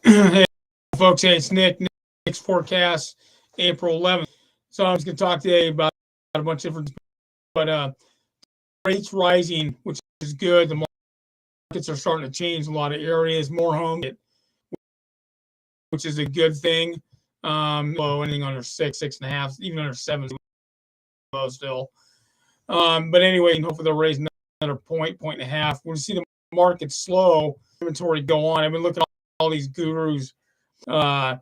Hey, folks. Hey, it's Nick's forecast, April 11th. So I'm just going to talk today about a bunch of different, but rates rising, which is good. The markets are starting to change in a lot of areas. More home, which is a good thing. Low anything under 6.5, even under 7 low still. But anyway, hopefully they'll raise another point and a half. We'll see the market slow, inventory go on. I've been looking at all these gurus uh,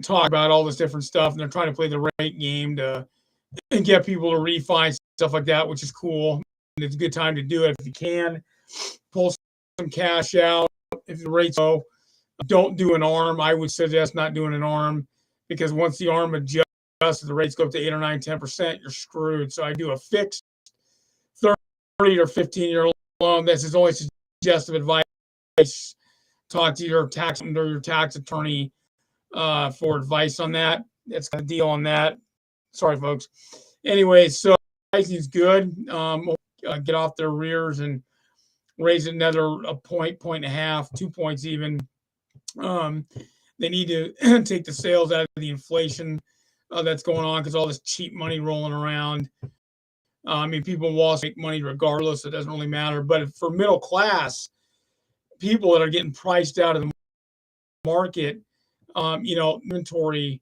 talk about all this different stuff, and they're trying to play the rate game to get people to refi stuff like that, which is cool. And it's a good time to do it if you can. Pull some cash out if the rates low. Don't do an arm. I would suggest not doing an arm because once the arm adjusts, the rates go up to 8 or 9, 10%, you're screwed. So I do a fixed 30 or 15-year loan. This is only suggestive advice. Talk to your tax attorney for advice on that. That's the deal on that. Sorry, folks. Anyway, so pricing is good. Get off their rears and raise another point and a half, 2 points even. They need to take the sales out of the inflation that's going on because all this cheap money rolling around. I mean, people in Wall Street make money regardless. It doesn't really matter. But for middle class people that are getting priced out of the market, inventory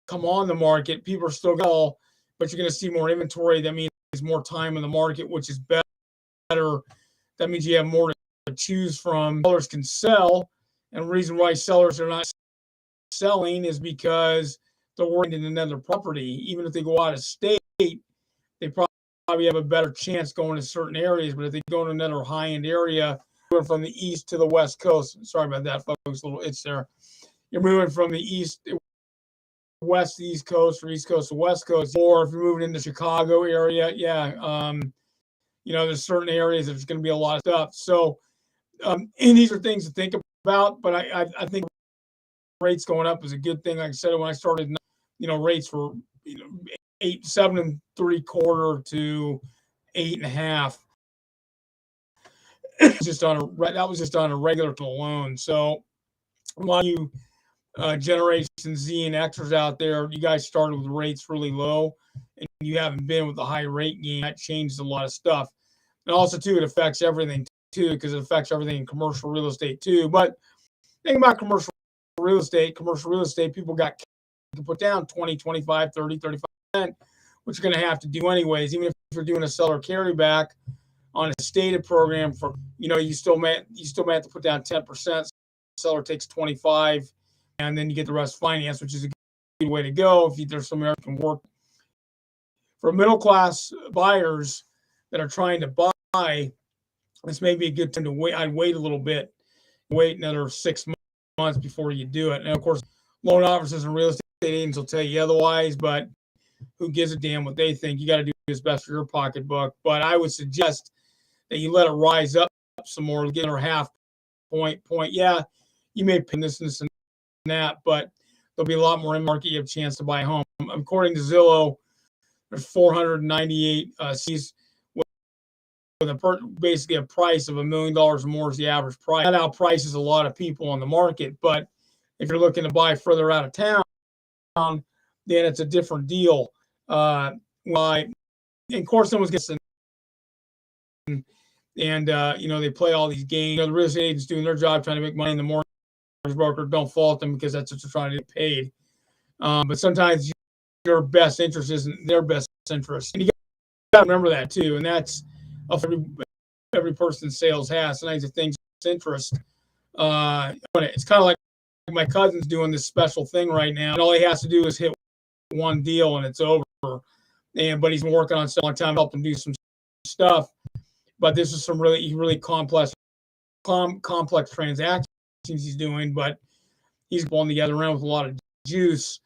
come on the market. People are still going, but you're going to see more inventory. That means more time in the market, which is better. That means you have more to choose from. Sellers can sell, and the reason why sellers are not selling is because they're worried in another property. Even if they go out of state, they probably have a better chance going to certain areas. But if they go to another high-end area, moving from the east to the west coast. Sorry about that, folks. A little itch there. You're moving from the west to east coast, or east coast to west coast. Or if you're moving into Chicago area, there's certain areas there's going to be a lot of stuff. So, and these are things to think about. But I think rates going up is a good thing. Like I said, when I started, rates were 7 3/4 to 8.5. That was just on a regular loan. So a lot of you Generation Z and Xers out there, you guys started with rates really low, and you haven't been with the high rate game. That changed a lot of stuff. And also, too, it affects everything, too, because it affects everything in commercial real estate, too. But think about commercial real estate, people can put down 20, 25, 30, 35%, which you're going to have to do anyways. Even if you're doing a seller carryback on a stated program for, you still may have to put down 10%. Seller takes 25, and then you get the rest financed, which is a good way to go if there's some area that can work. For middle class buyers that are trying to buy, this may be a good time to wait. I'd wait a little bit, wait another 6 months before you do it. And of course, loan officers and real estate agents will tell you otherwise, but who gives a damn what they think? You got to do what's best for your pocketbook. But I would suggest that you let it rise up some more, get her half point. Yeah, you may pay this and that, but there'll be a lot more in market. You have a chance to buy a home. According to Zillow, there's 498 Cs with basically a price of $1 million or more is the average price. That outprices a lot of people on the market. But if you're looking to buy further out of town, then it's a different deal. And of course, someone's getting, and they play all these games. The real estate agents doing their job, trying to make money, and the mortgage broker don't fault them because that's what they're trying to get paid. But sometimes your best interest isn't their best interest, and you got to remember that too. And that's every person's sales has. Sometimes the thing's interest. It's kind of like my cousin's doing this special thing right now, and all he has to do is hit one deal and it's over. But he's been working on it a long time, helped him do some stuff. But this is some really complex transactions he's doing. But he's pulling together around with a lot of juice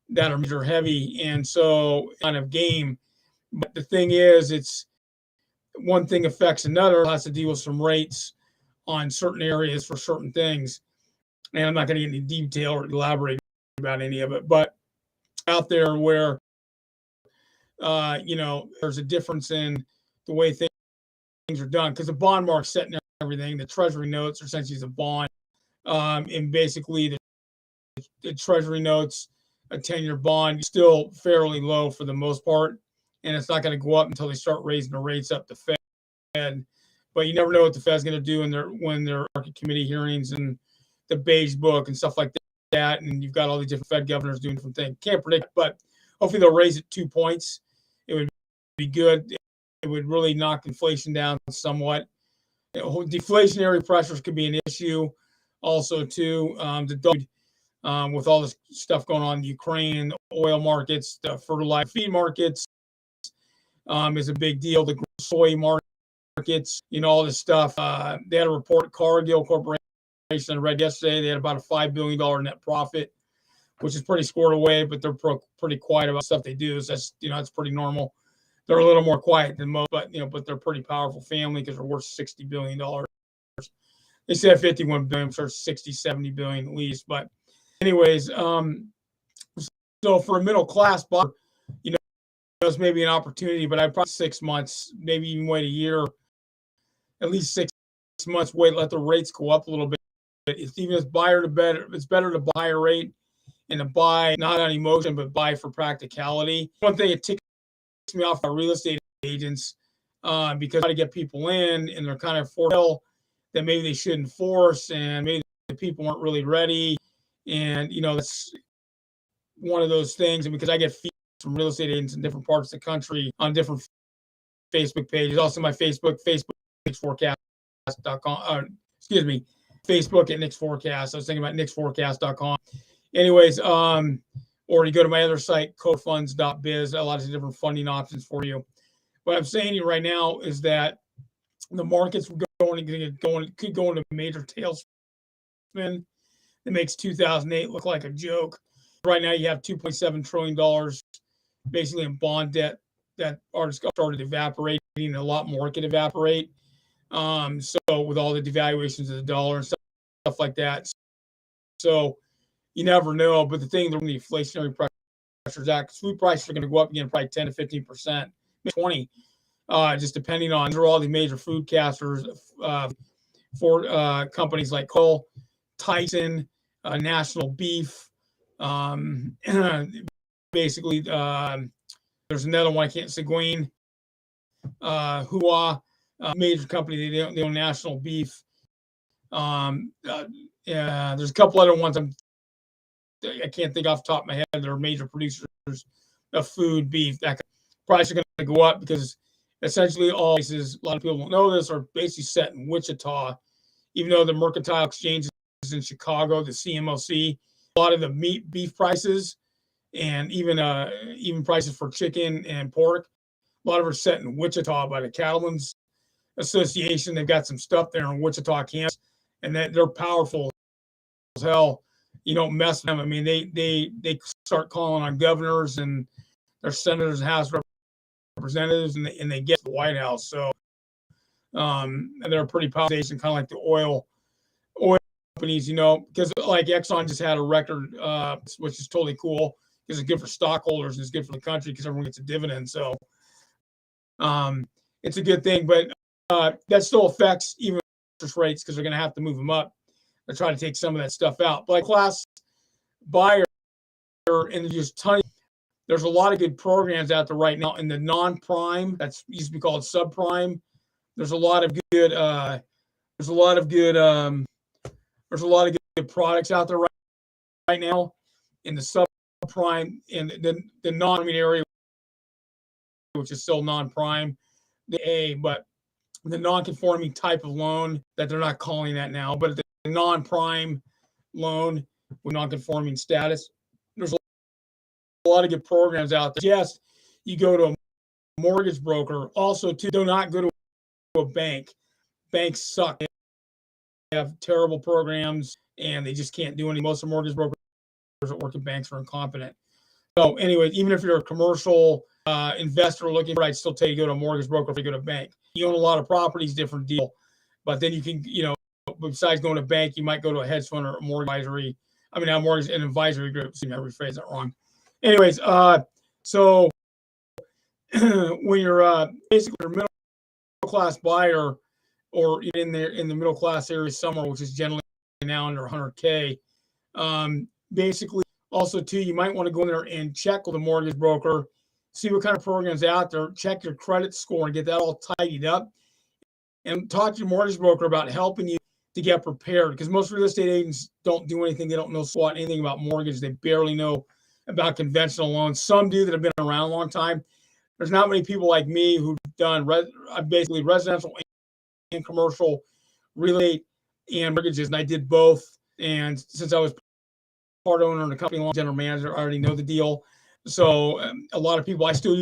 that are heavy, and so kind of game. But the thing is, it's one thing affects another. It has to deal with some rates on certain areas for certain things. And I'm not going to get into detail or elaborate about any of it, but out there where, there's a difference in the way things are done because the bond market's setting everything. The treasury notes are essentially a bond. And basically the Treasury notes, a 10-year bond, still fairly low for the most part, and it's not going to go up until they start raising the rates up, the Fed. But you never know what the Fed's going to do when their market committee hearings and the beige book and stuff like that, and you've got all these different Fed governors doing different things. Can't predict, but hopefully they'll raise it 2 points. It would be good. It would really knock inflation down somewhat. Deflationary pressures could be an issue also too. With all this stuff going on in Ukraine, the oil markets, the fertilizer feed markets is a big deal. The soy markets, all this stuff. They had a report, Cargill Corporation, I read yesterday. They had about a $5 billion net profit, which is pretty squared away, but they're pretty quiet about stuff they do. So that's pretty normal. They're a little more quiet than most, but they're a pretty powerful family because they're worth $60 billion. They said 51 billion, so 60, 70 billion at least. But anyways, so for a middle class buyer, it's maybe an opportunity, but I'd probably 6 months, maybe even wait a year, at least 6 months, wait, let the rates go up a little bit. It's better to buy a rate and to buy not on emotion, but buy for practicality. One thing it ticks me off our real estate agents because to get people in and they're kind of for sale that maybe they shouldn't force, and maybe the people weren't really ready. And, that's one of those things. And because I get feedback from real estate agents in different parts of the country on different Facebook pages, also my Facebook nickforecast.com, Facebook at nickforecast. I was thinking about nickforecast.com. Anyways, or you go to my other site, codefunds.biz, a lot of different funding options for you. What I'm saying to you right now is that the markets could go into a major tailspin that makes 2008 look like a joke. Right now, you have $2.7 trillion basically in bond debt that are started evaporating, and a lot more could evaporate. So with all the devaluations of the dollar and stuff like that. So you never know. But the inflationary pressures out, food prices are going to go up again, probably 10 to 15%, 20, just depending on. There are all the major food casters for companies like Cole, Tyson, National Beef. Basically, there's another one I can't say. Seguin, Hua, major company. They own National Beef. There's a couple other ones I can't think off the top of my head. They're major producers of food, beef. That prices are going to go up because essentially all places, a lot of people don't know this, are basically set in Wichita. Even though the mercantile exchange is in Chicago, the CMOC, a lot of the beef prices and even prices for chicken and pork, a lot of it are set in Wichita by the Cattlemen's Association. They've got some stuff there in Wichita, Kansas, and they're powerful as hell. You don't mess with them. I mean, they start calling on governors and their senators and House representatives, and they get to the White House. So and they're a pretty powerful station, kind of like the oil companies, because like Exxon just had a record, which is totally cool because it's good for stockholders and it's good for the country because everyone gets a dividend. So it's a good thing, but that still affects even interest rates because they're going to have to move them up to try to take some of that stuff out. But like class buyer, and there's a lot of good programs out there right now in the non-prime. That's used to be called subprime. There's a lot of good products out there right now in the subprime and the non-prime area, which is still non-prime, but the non-conforming type of loan that they're not calling that now, but the non-prime loan with non-conforming status. There's a lot of good programs out there. Yes, you go to a mortgage broker. Also, do not go to a bank. Banks suck. They have terrible programs, and they just can't do any. Most of the mortgage brokers that work at banks are incompetent. So anyway, even if you're a commercial investor looking for, I'd still tell you go to a mortgage broker if you go to a bank. You own a lot of properties, different deal. But then you can, besides going to a bank, you might go to a hedge fund or a mortgage advisory. I mean, not mortgage, an advisory group. See, I rephrase that wrong. Anyways, so when you're basically a middle class buyer or in the middle class area somewhere, which is generally now under 100K. Basically, also too, you might want to go in there and check with a mortgage broker, see what kind of programs out there, check your credit score and get that all tidied up, and talk to your mortgage broker about helping you to get prepared. Because most real estate agents don't do anything. They don't know squat anything about mortgage. They barely know about conventional loans. Some do that have been around a long time. There's not many people like me who've done basically residential and commercial real estate and mortgages, and I did both. And since I was part owner in the company, general manager, I already know the deal. So a lot of people, I still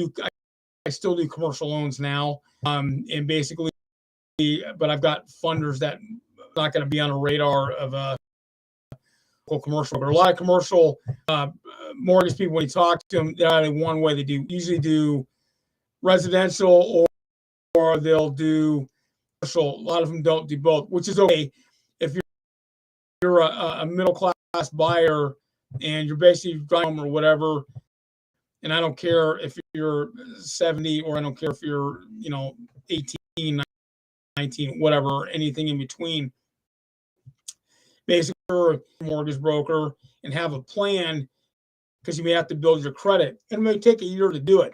do commercial loans now, and basically, but I've got funders that are not going to be on a radar of a commercial. But a lot of commercial mortgage people, when you talk to them, they're only one way. They usually do residential or they'll do commercial. A lot of them don't do both, which is okay if you're a middle class buyer and you're basically driving or whatever. And I don't care if you're 70 or I don't care if you're 18, 19, whatever, anything in between. Basically, you're a mortgage broker and have a plan, because you may have to build your credit. It may take a year to do it.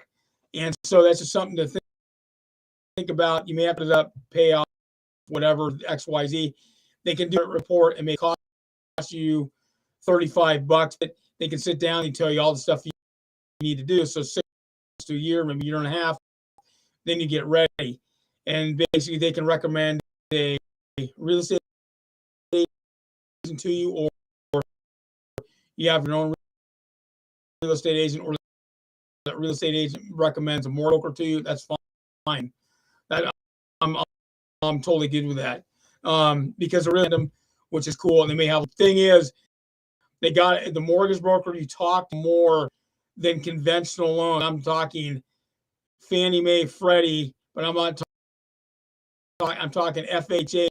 And so that's just something to think about. You may have to pay off whatever, XYZ. They can do a report and may cost you $35, but they can sit down and tell you all the stuff you need to do. So 6 to a year, maybe a year and a half, then you get ready. And basically they can recommend a real estate agent to you, or you have your own real estate agent, or that real estate agent recommends a mortgage broker to you. That's fine. I'm totally good with that, because they're random, which is cool. And they may have, the thing is, they got the mortgage broker, you talk more than conventional loans. I'm talking Fannie Mae, Freddie, but I'm not I'm talking FHA.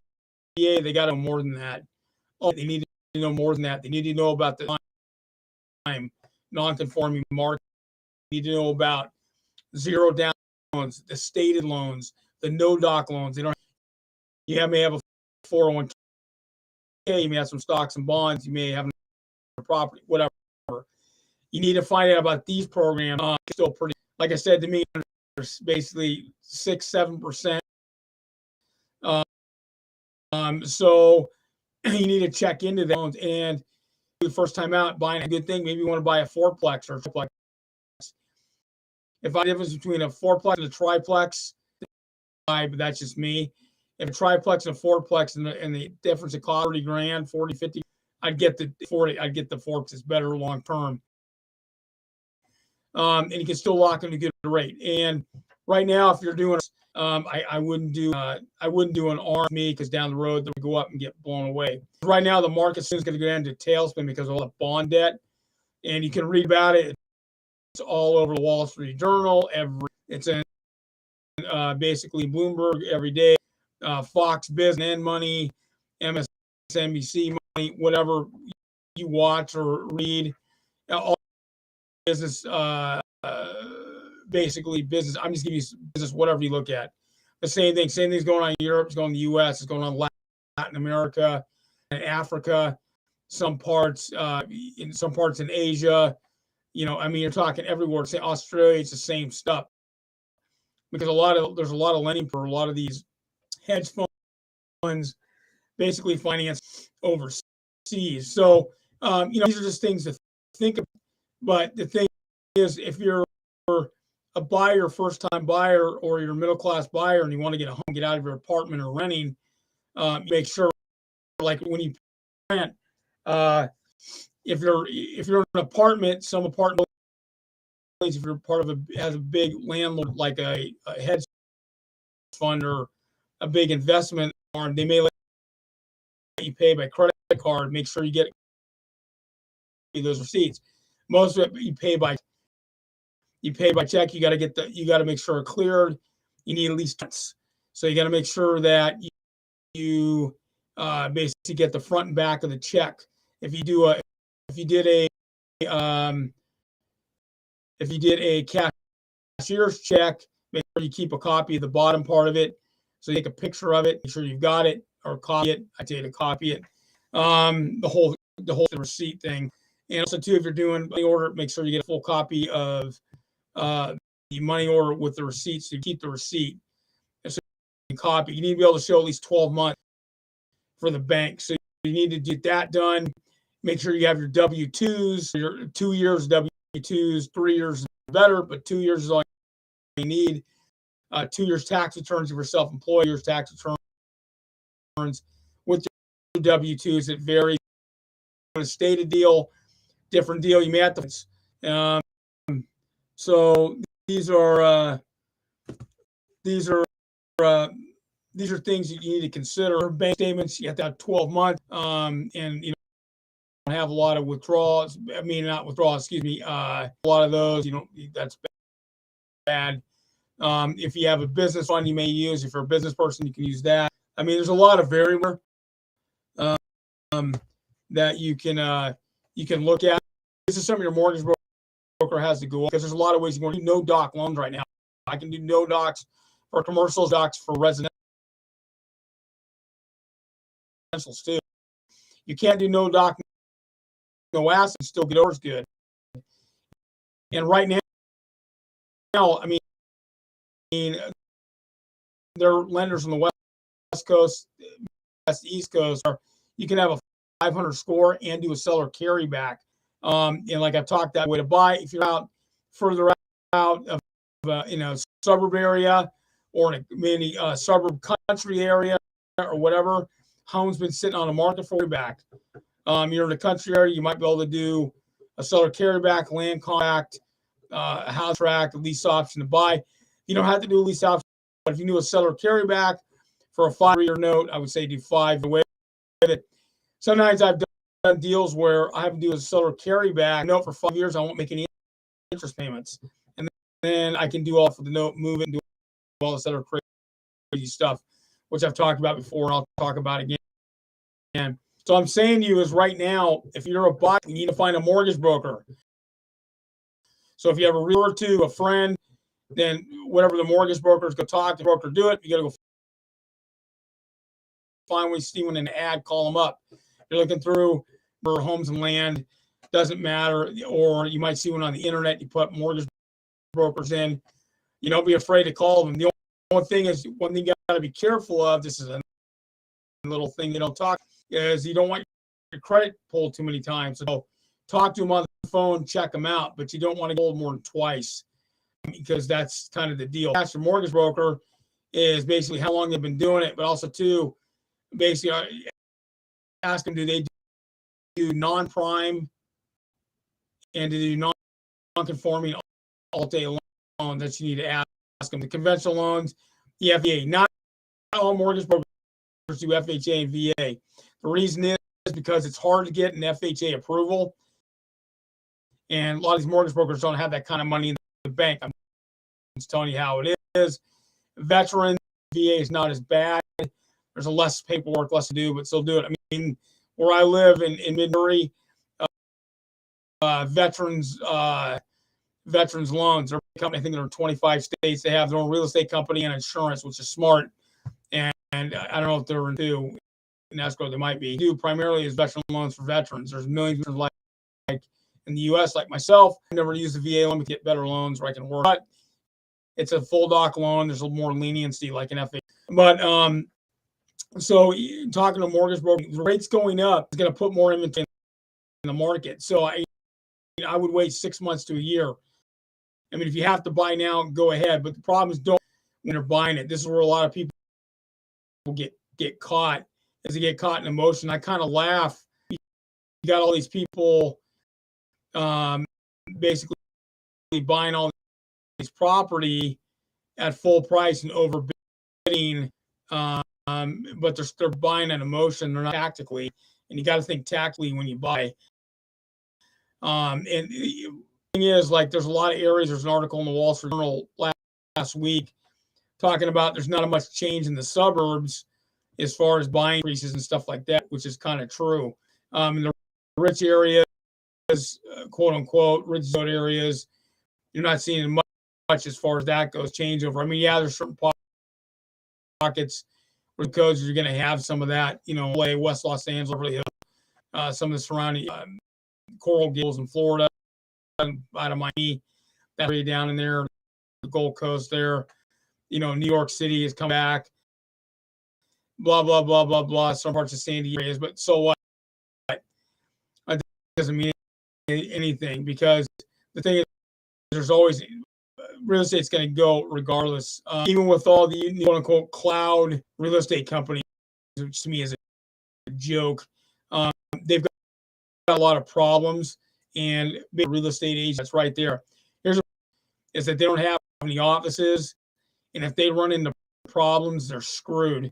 They got to know more than that. Oh, they need to know more than that. They need to know about the time non-conforming market. They need to know about zero down loans, the stated loans, the no doc loans. They don't. You may have a 401k. You may have some stocks and bonds. You may have a property, whatever. You need to find out about these programs. Still pretty, like I said, to me, there's basically 6-7%. So you need to check into that. And the first time out buying a good thing, maybe you want to buy a fourplex or a triplex. If I difference between a fourplex and a triplex, but that's just me. If a triplex and a fourplex and the difference of cost 30 grand, 40, 50, I'd get the 40. I'd get the fourplex. It's better long term. And you can still lock in a good rate. And right now, if you're doing, I wouldn't do an arm me, because down the road they'll go up and get blown away. Right now, the market soon is going to go into tailspin because of all the bond debt, and you can read about it. It's all over the Wall Street Journal. It's in basically Bloomberg every day, Fox Business and Money, MSNBC Money, whatever you watch or read. All business, basically business. I'm just giving you business, whatever you look at. The same thing's going on in Europe, it's going on in the US, it's going on in Latin America and Africa, some parts in Asia. You're talking everywhere. Say Australia, it's the same stuff. Because there's a lot of lending for a lot of these hedge funds, basically finance overseas. So, these are just things to think about. But the thing is, if you're a buyer, first-time buyer, or you're a middle-class buyer and you want to get a home, get out of your apartment or renting, make sure, like when you rent, if you're in an apartment, some apartment, if you're part of has a big landlord like a hedge fund or a big investment arm, they may let you pay by credit card. Make sure you get those receipts. Most of it you pay by check. You got to make sure it cleared. You need at least 2 months. So you got to make sure that you basically get the front and back of the check. If you did a cashier's check, make sure you keep a copy of the bottom part of it. So you take a picture of it, make sure you've got it, or copy it. I tell you to copy it. The whole receipt thing. And also too, if you're doing money order, make sure you get a full copy of the money order with the receipt, so you keep the receipt. So you can copy. You need to be able to show at least 12 months for the bank. So you need to get that done. Make sure you have your W-2s, your 2 years W-2s, 3 years is better, but 2 years is all you need. 2 years tax returns if you're self-employed, years tax returns with your W-2s. It varies. A stated deal, different deal. You may have to. So these are things that you need to consider. Bank statements, you have to have 12 months, and you don't have a lot of withdrawals. I mean, not withdrawals. Excuse me. A lot of those, that's bad. If you have a business fund, you may use. If you're a business person, you can use that. I mean, there's a lot of variables that you can look at. This is something your mortgage broker has to go, because there's a lot of ways you can do no doc loans right now. I can do no docs for commercial, docs for residential too. You can't do no doc, no assets, still get yours good. And right now, I mean, there are lenders on the West Coast, East Coast, or you can have a 500 score and do a seller carryback. And like I've talked, that way to buy, if you're out further out of in a suburb area or in a mini suburb country area or whatever, home's been sitting on the market for back. You're in a country area, you might be able to do a seller carryback, land contract, a house tract, a lease option to buy. You don't have to do a lease option, but if you do a seller carryback for a 5-year note, I would say do 5 with it. Sometimes I've done deals where I have to do a seller carryback note for 5 years. I won't make any interest payments, and then I can do all for the note, move it, and do all this other crazy stuff, which I've talked about before, and I'll talk about again. So I'm saying to you is right now, if you're a buyer, you need to find a mortgage broker. So if you have a realtor or two, a friend, then whatever the mortgage broker is going to talk to the broker, do it. You got to go find when you see one in an ad, call them up. You're looking through for homes and land, doesn't matter. Or you might see one on the internet. You put mortgage brokers in. You don't be afraid to call them. The only thing is, one thing you got to be careful of, this is a little thing they don't talk, is you don't want your credit pulled too many times. So talk to them on the phone, check them out, but you don't want to hold more than twice, because that's kind of the deal. Ask your mortgage broker is basically how long they've been doing it, but also too, basically ask them, do they do non-prime and do they do non-conforming all-day loans? That you need to ask them. The conventional loans, the FHA, not all mortgage brokers do FHA and VA. The reason is because it's hard to get an FHA approval, and a lot of these mortgage brokers don't have that kind of money in the bank. I'm just telling you how it is. Veteran VA is not as bad. There's a less paperwork, less to do, but still do it. I mean, where I live in Missouri, veterans loans. They're a company, I think they're in 25 states. They have their own real estate company and insurance, which is smart. And I don't know if they're into in escrow. They might be. They do primarily is veteran loans for veterans. There's millions of like in the U.S. like myself. I never use the VA loan to get better loans where I can work. But it's a full doc loan. There's a little more leniency like an FHA. But so talking to mortgage broker, the rates going up is going to put more inventory in the market. So I would wait 6 months to a year. I mean, if you have to buy now, go ahead. But the problem is, don't when you're buying it. This is where a lot of people get caught, as they get caught in emotion. I kind of laugh. You got all these people basically buying all this property at full price and overbidding, but they're buying an emotion. They're not tactically, and you got to think tactically when you buy. And the thing is, like, there's a lot of areas. There's an article in the Wall Street Journal last week talking about there's not much change in the suburbs as far as buying increases and stuff like that, which is kind of true. In the rich areas, quote unquote, rich zone areas, you're not seeing much as far as that goes, changeover. I mean, yeah, there's certain pockets where the codes you're going to have some of that, LA, West Los Angeles, Beverly Hills, some of the surrounding Coral Gables in Florida, out of Miami, that area down in there, the Gold Coast there. New York City has come back. Blah blah blah blah blah. Some parts of San Diego areas, but so what? It doesn't mean anything, because the thing is, there's always real estate's going to go regardless. Even with all the quote unquote cloud real estate companies, which to me is a joke, they've got a lot of problems, and big real estate agents right there. Is that they don't have any offices, and if they run into problems, they're screwed,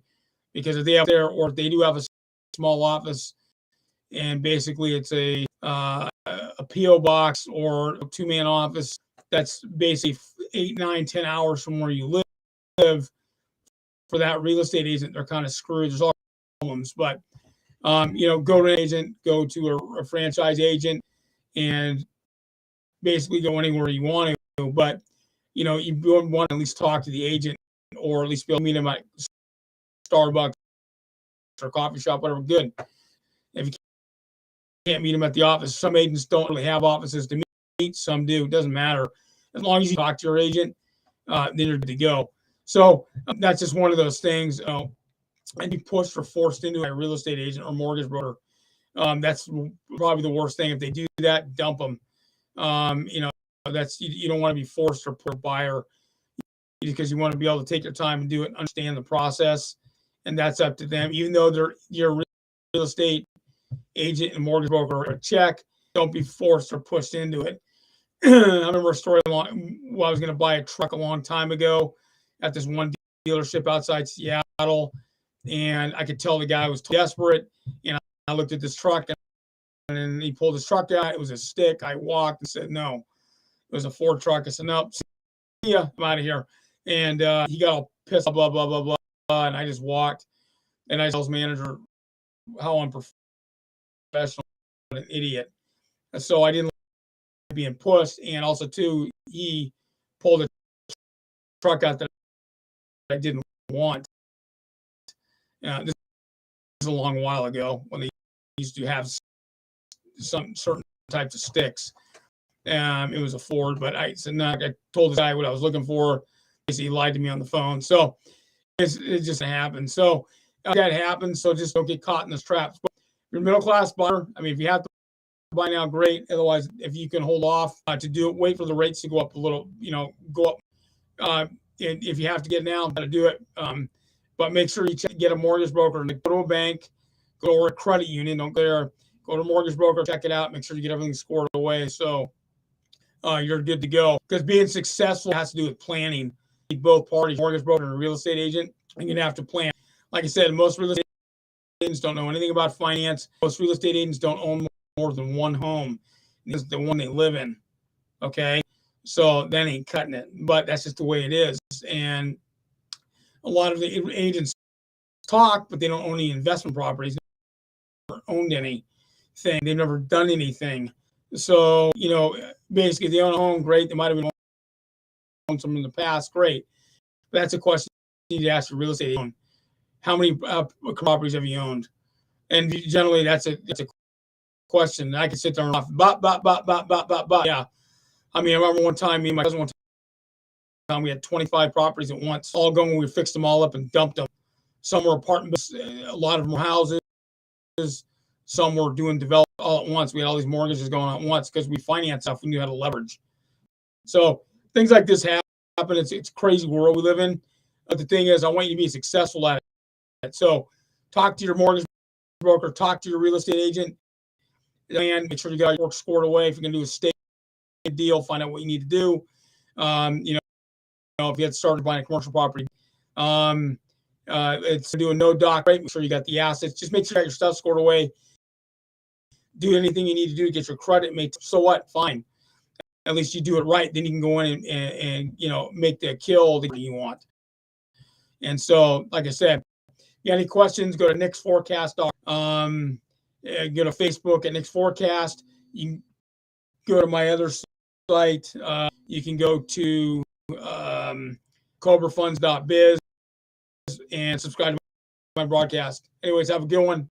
because if they have there, or if they do have a small office, and basically it's a PO box or a 2-man office that's basically 8, 9, 10 hours from where you live, for that real estate agent, they're kind of screwed. There's all problems, but go to an agent, go to a franchise agent, and basically go anywhere you want to. But you want to at least talk to the agent, or at least be able to meet him at Starbucks or coffee shop, whatever. Good. If you can't meet him at the office, some agents don't really have offices to meet. Some do. It doesn't matter. As long as you talk to your agent, then you're good to go. So that's just one of those things. And be pushed or forced into a real estate agent or mortgage broker. That's probably the worst thing. If they do that, dump them. That's you don't want to be forced or put a buyer, because you want to be able to take your time and do it, understand the process, and that's up to them. Even though they're your real estate agent and mortgage broker or a check, don't be forced or pushed into it. I remember a story I was going to buy a truck a long time ago at this one dealership outside Seattle, and I could tell the guy was desperate. And I looked at this truck, and then he pulled his truck out. It was a stick. I walked and said, no. It was a Ford truck. I said, no, see ya, I'm out of here. And he got all pissed, blah, blah, blah, blah. And I just walked. And I told his manager how unprofessional, an idiot. And so I didn't like being pushed. And also, too, he pulled a truck out that I didn't want. This is a long while ago, when they used to have some certain types of sticks. It was a Ford, but I said, no, I told the guy what I was looking for. He lied to me on the phone. So it just happened. So that happens. So just don't get caught in those traps. But if you're a middle class buyer, if you have to buy now, great. Otherwise, if you can hold off to do it, wait for the rates to go up a little, go up. If you have to get now, got to do it. But make sure you get a mortgage broker, and go to a bank, go to a credit union. Don't go there. Go to a mortgage broker, check it out. Make sure you get everything scored away. So you're good to go. Because being successful has to do with planning. Both parties, mortgage broker and a real estate agent, you're going to have to plan. Like I said, most real estate agents don't know anything about finance. Most real estate agents don't own more than one home. This is the one they live in. Okay? So that ain't cutting it. But that's just the way it is. And a lot of the agents talk, but they don't own any investment properties. They've never owned anything. They've never done anything. So, basically, they own a home, great. They might have been owned some in the past, great. But that's a question you need to ask your real estate agent. How many properties have you owned? And generally, that's a question. I can sit there and laugh, yeah. I remember one time, me and my cousin, we had 25 properties at once, all going. We fixed them all up and dumped them. Some were apartments, a lot of them were houses. Some were doing development all at once. We had all these mortgages going on at once because we financed stuff. We knew how to leverage. So things like this happen. It's a crazy world we live in. But the thing is, I want you to be successful at it. So talk to your mortgage broker, talk to your real estate agent, and make sure you got your work scored away. If you're going to do a state deal, find out what you need to do. If you had started buying a commercial property, it's to do a no doc, right? Make sure you got the assets. Just make sure you got your stuff scored away. Do anything you need to do to get your credit made. So what? Fine. At least you do it right. Then you can go in and make the kill that you want. And so, like I said, if you got any questions, go to nickforecast.com. Go to Facebook at nickforecast. You can go to my other site. You can go to cobrafunds.biz and subscribe to my broadcast. Anyways, have a good one.